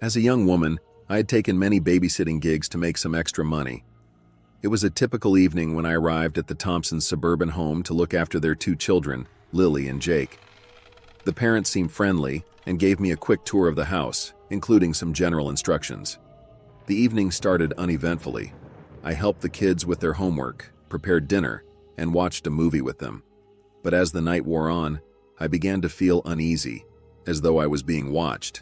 As a young woman, I had taken many babysitting gigs to make some extra money. It was a typical evening when I arrived at the Thompsons' suburban home to look after their two children, Lily and Jake. The parents seemed friendly and gave me a quick tour of the house, including some general instructions. The evening started uneventfully. I helped the kids with their homework, prepared dinner, and watched a movie with them. But as the night wore on, I began to feel uneasy, as though I was being watched.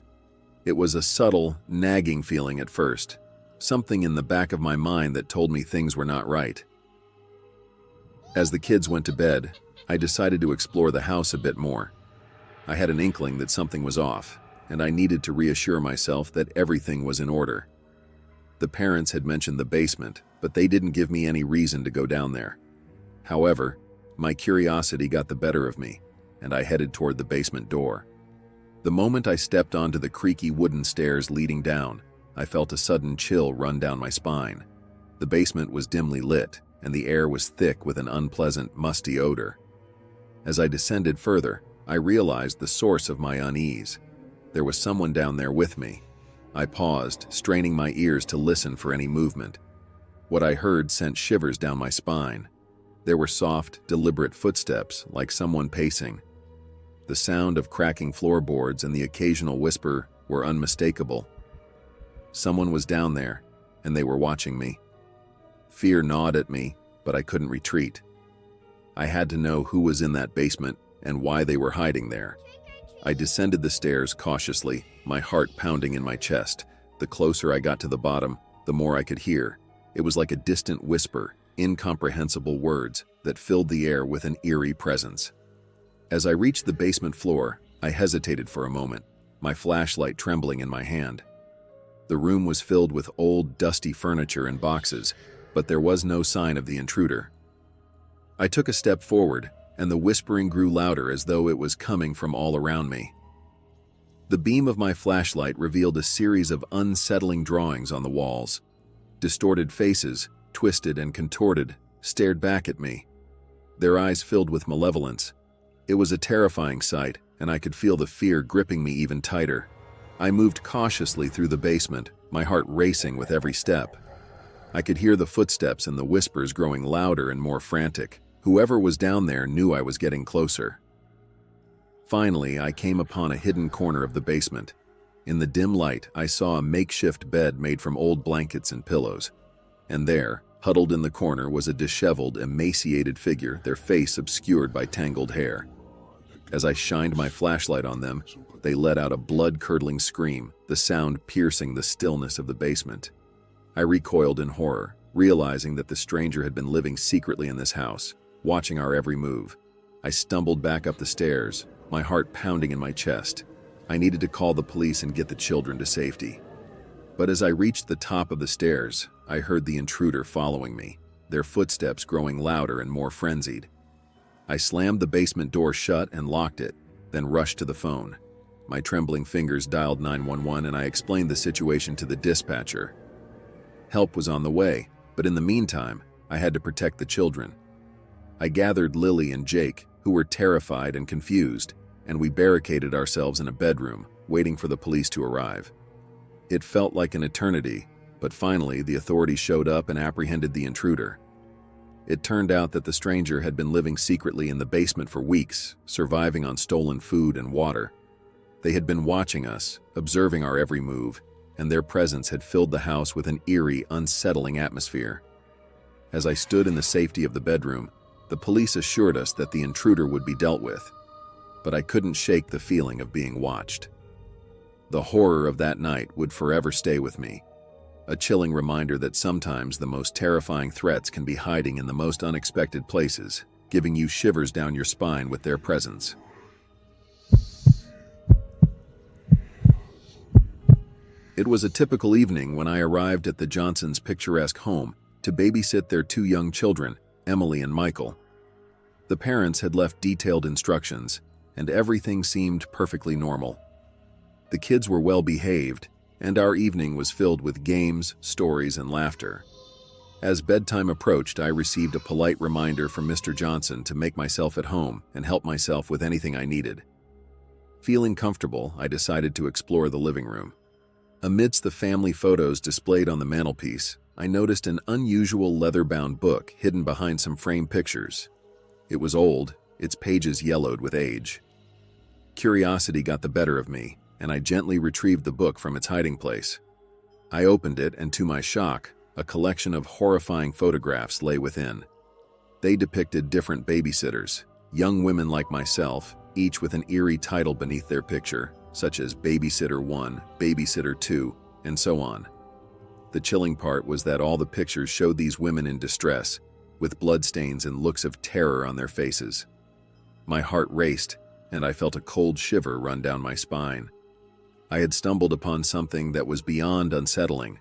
It was a subtle, nagging feeling at first, something in the back of my mind that told me things were not right. As the kids went to bed, I decided to explore the house a bit more. I had an inkling that something was off, and I needed to reassure myself that everything was in order. The parents had mentioned the basement, but they didn't give me any reason to go down there. However, my curiosity got the better of me, and I headed toward the basement door. The moment I stepped onto the creaky wooden stairs leading down, I felt a sudden chill run down my spine. The basement was dimly lit, and the air was thick with an unpleasant, musty odor. As I descended further, I realized the source of my unease. There was someone down there with me. I paused, straining my ears to listen for any movement. What I heard sent shivers down my spine. There were soft, deliberate footsteps, like someone pacing. The sound of cracking floorboards and the occasional whisper were unmistakable. Someone was down there, and they were watching me. Fear gnawed at me, but I couldn't retreat. I had to know who was in that basement and why they were hiding there. I descended the stairs cautiously, my heart pounding in my chest. The closer I got to the bottom, the more I could hear. It was like a distant whisper, incomprehensible words that filled the air with an eerie presence. As I reached the basement floor, I hesitated for a moment, my flashlight trembling in my hand. The room was filled with old, dusty furniture and boxes, but there was no sign of the intruder. I took a step forward, and the whispering grew louder as though it was coming from all around me. The beam of my flashlight revealed a series of unsettling drawings on the walls. Distorted faces, twisted and contorted, stared back at me, their eyes filled with malevolence. It was a terrifying sight, and I could feel the fear gripping me even tighter. I moved cautiously through the basement, my heart racing with every step. I could hear the footsteps and the whispers growing louder and more frantic. Whoever was down there knew I was getting closer. Finally, I came upon a hidden corner of the basement. In the dim light, I saw a makeshift bed made from old blankets and pillows. And there, huddled in the corner, was a disheveled, emaciated figure, their face obscured by tangled hair. As I shined my flashlight on them, they let out a blood-curdling scream, the sound piercing the stillness of the basement. I recoiled in horror, realizing that the stranger had been living secretly in this house, watching our every move. I stumbled back up the stairs, my heart pounding in my chest. I needed to call the police and get the children to safety. But as I reached the top of the stairs, I heard the intruder following me, their footsteps growing louder and more frenzied. I slammed the basement door shut and locked it, then rushed to the phone. My trembling fingers dialed 911 and I explained the situation to the dispatcher. Help was on the way, but in the meantime, I had to protect the children. I gathered Lily and Jake, who were terrified and confused, and we barricaded ourselves in a bedroom, waiting for the police to arrive. It felt like an eternity, but finally the authorities showed up and apprehended the intruder. It turned out that the stranger had been living secretly in the basement for weeks, surviving on stolen food and water. They had been watching us, observing our every move, and their presence had filled the house with an eerie, unsettling atmosphere. As I stood in the safety of the bedroom, the police assured us that the intruder would be dealt with, but I couldn't shake the feeling of being watched. The horror of that night would forever stay with me, a chilling reminder that sometimes the most terrifying threats can be hiding in the most unexpected places, giving you shivers down your spine with their presence. It was a typical evening when I arrived at the Johnsons' picturesque home to babysit their two young children, Emily and Michael. The parents had left detailed instructions, and everything seemed perfectly normal. The kids were well behaved, and our evening was filled with games, stories, and laughter. As bedtime approached, I received a polite reminder from Mr. Johnson to make myself at home and help myself with anything I needed. Feeling comfortable, I decided to explore the living room. Amidst the family photos displayed on the mantelpiece, I noticed an unusual leather-bound book hidden behind some framed pictures. It was old, its pages yellowed with age. Curiosity got the better of me, and I gently retrieved the book from its hiding place. I opened it, and to my shock, a collection of horrifying photographs lay within. They depicted different babysitters, young women like myself, each with an eerie title beneath their picture, such as Babysitter 1, Babysitter 2, and so on. The chilling part was that all the pictures showed these women in distress, with bloodstains and looks of terror on their faces. My heart raced, and I felt a cold shiver run down my spine. I had stumbled upon something that was beyond unsettling.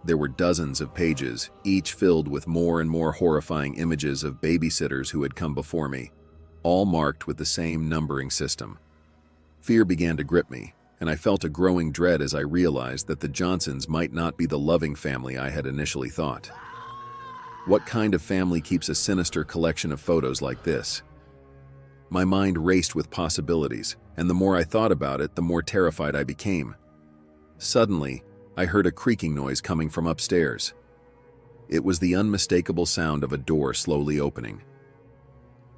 There were dozens of pages, each filled with more and more horrifying images of babysitters who had come before me, all marked with the same numbering system. Fear began to grip me, and I felt a growing dread as I realized that the Johnsons might not be the loving family I had initially thought. What kind of family keeps a sinister collection of photos like this? My mind raced with possibilities, and the more I thought about it, the more terrified I became. Suddenly, I heard a creaking noise coming from upstairs. It was the unmistakable sound of a door slowly opening.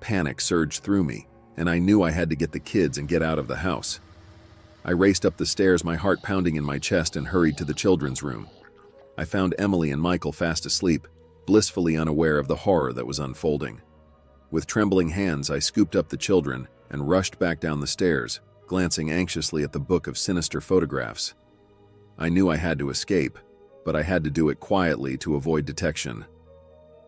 Panic surged through me, and I knew I had to get the kids and get out of the house. I raced up the stairs, my heart pounding in my chest, and hurried to the children's room. I found Emily and Michael fast asleep, blissfully unaware of the horror that was unfolding. With trembling hands, I scooped up the children and rushed back down the stairs, glancing anxiously at the book of sinister photographs. I knew I had to escape, but I had to do it quietly to avoid detection.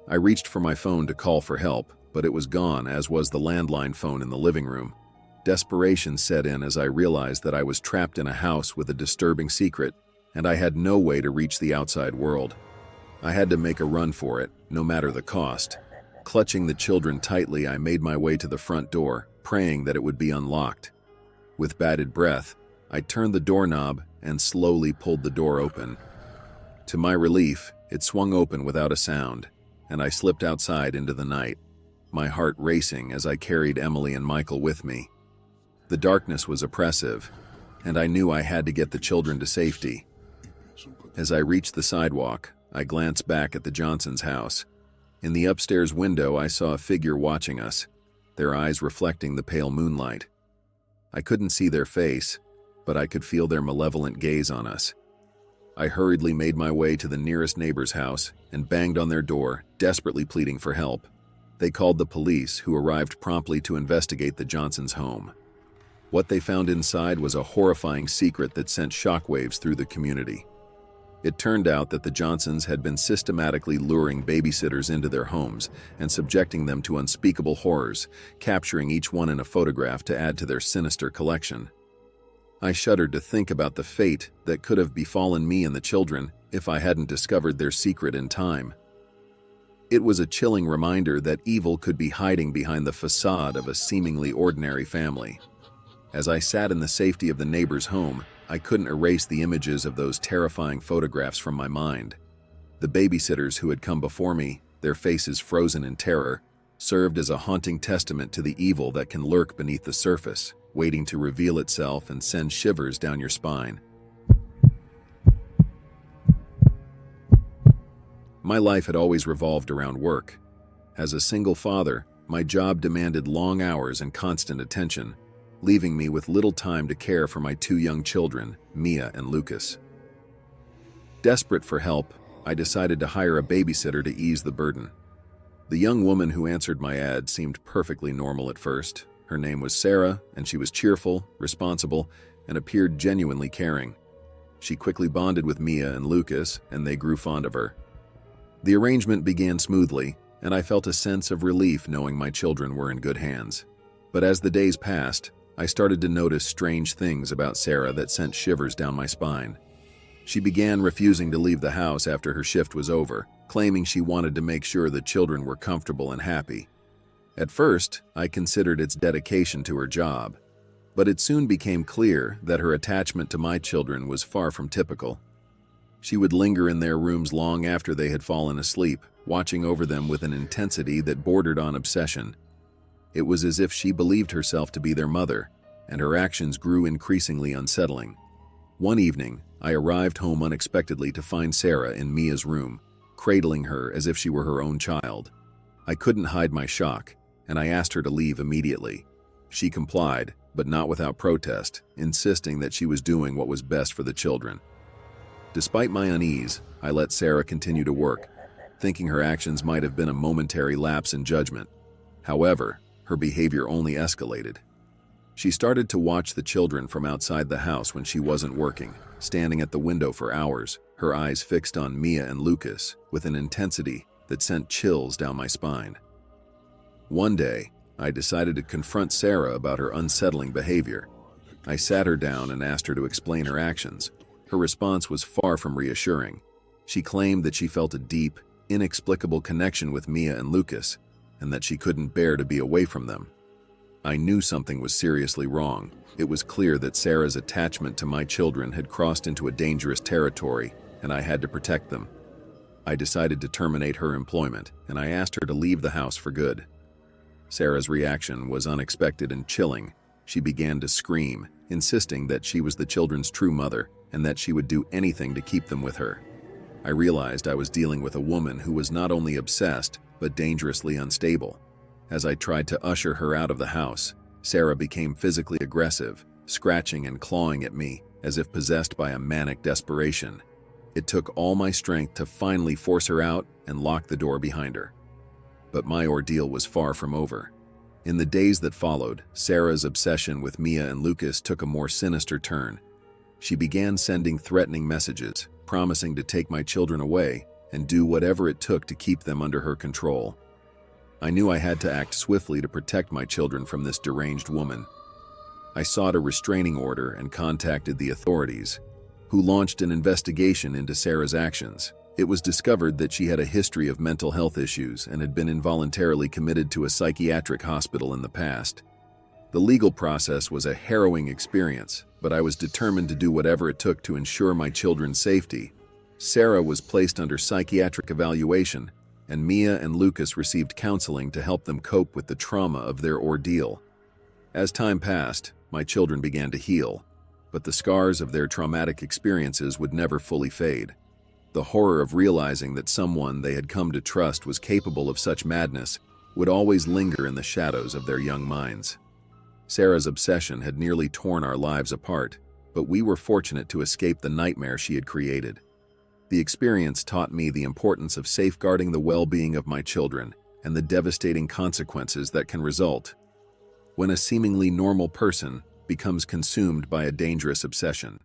I reached for my phone to call for help, but it was gone, as was the landline phone in the living room. Desperation set in as I realized that I was trapped in a house with a disturbing secret, and I had no way to reach the outside world. I had to make a run for it, no matter the cost. Clutching the children tightly, I made my way to the front door, praying that it would be unlocked. With bated breath, I turned the doorknob and slowly pulled the door open. To my relief, it swung open without a sound, and I slipped outside into the night, my heart racing as I carried Emily and Michael with me. The darkness was oppressive, and I knew I had to get the children to safety. As I reached the sidewalk, I glanced back at the Johnsons' house. In the upstairs window, I saw a figure watching us, their eyes reflecting the pale moonlight. I couldn't see their face, but I could feel their malevolent gaze on us. I hurriedly made my way to the nearest neighbor's house and banged on their door, desperately pleading for help. They called the police, who arrived promptly to investigate the Johnsons' home. What they found inside was a horrifying secret that sent shockwaves through the community. It turned out that the Johnsons had been systematically luring babysitters into their homes and subjecting them to unspeakable horrors, capturing each one in a photograph to add to their sinister collection. I shuddered to think about the fate that could have befallen me and the children if I hadn't discovered their secret in time. It was a chilling reminder that evil could be hiding behind the facade of a seemingly ordinary family. As I sat in the safety of the neighbor's home, I couldn't erase the images of those terrifying photographs from my mind. The babysitters who had come before me, their faces frozen in terror, served as a haunting testament to the evil that can lurk beneath the surface, waiting to reveal itself and send shivers down your spine. My life had always revolved around work. As a single father, my job demanded long hours and constant attention, leaving me with little time to care for my two young children, Mia and Lucas. Desperate for help, I decided to hire a babysitter to ease the burden. The young woman who answered my ad seemed perfectly normal at first. Her name was Sarah, and she was cheerful, responsible, and appeared genuinely caring. She quickly bonded with Mia and Lucas, and they grew fond of her. The arrangement began smoothly, and I felt a sense of relief knowing my children were in good hands. But as the days passed, I started to notice strange things about Sarah that sent shivers down my spine. She began refusing to leave the house after her shift was over, claiming she wanted to make sure the children were comfortable and happy. At first, I considered its dedication to her job, but it soon became clear that her attachment to my children was far from typical. She would linger in their rooms long after they had fallen asleep, watching over them with an intensity that bordered on obsession. It was as if she believed herself to be their mother, and her actions grew increasingly unsettling. One evening, I arrived home unexpectedly to find Sarah in Mia's room, cradling her as if she were her own child. I couldn't hide my shock, and I asked her to leave immediately. She complied, but not without protest, insisting that she was doing what was best for the children. Despite my unease, I let Sarah continue to work, thinking her actions might have been a momentary lapse in judgment. However, her behavior only escalated. She started to watch the children from outside the house when she wasn't working, standing at the window for hours, her eyes fixed on Mia and Lucas with an intensity that sent chills down my spine. One day, I decided to confront Sarah about her unsettling behavior. I sat her down and asked her to explain her actions. Her response was far from reassuring. She claimed that she felt a deep, inexplicable connection with Mia and Lucas, and that she couldn't bear to be away from them. I knew something was seriously wrong. It was clear that Sarah's attachment to my children had crossed into a dangerous territory, and I had to protect them. I decided to terminate her employment, and I asked her to leave the house for good. Sarah's reaction was unexpected and chilling. She began to scream, insisting that she was the children's true mother and that she would do anything to keep them with her. I realized I was dealing with a woman who was not only obsessed, but dangerously unstable. As I tried to usher her out of the house, Sarah became physically aggressive, scratching and clawing at me as if possessed by a manic desperation. It took all my strength to finally force her out and lock the door behind her. But my ordeal was far from over. In the days that followed, Sarah's obsession with Mia and Lucas took a more sinister turn. She began sending threatening messages, promising to take my children away and do whatever it took to keep them under her control. I knew I had to act swiftly to protect my children from this deranged woman. I sought a restraining order and contacted the authorities, who launched an investigation into Sarah's actions. It was discovered that she had a history of mental health issues and had been involuntarily committed to a psychiatric hospital in the past. The legal process was a harrowing experience, but I was determined to do whatever it took to ensure my children's safety. Sarah was placed under psychiatric evaluation, and Mia and Lucas received counseling to help them cope with the trauma of their ordeal. As time passed, my children began to heal, but the scars of their traumatic experiences would never fully fade. The horror of realizing that someone they had come to trust was capable of such madness would always linger in the shadows of their young minds. Sarah's obsession had nearly torn our lives apart, but we were fortunate to escape the nightmare she had created. The experience taught me the importance of safeguarding the well-being of my children and the devastating consequences that can result when a seemingly normal person becomes consumed by a dangerous obsession.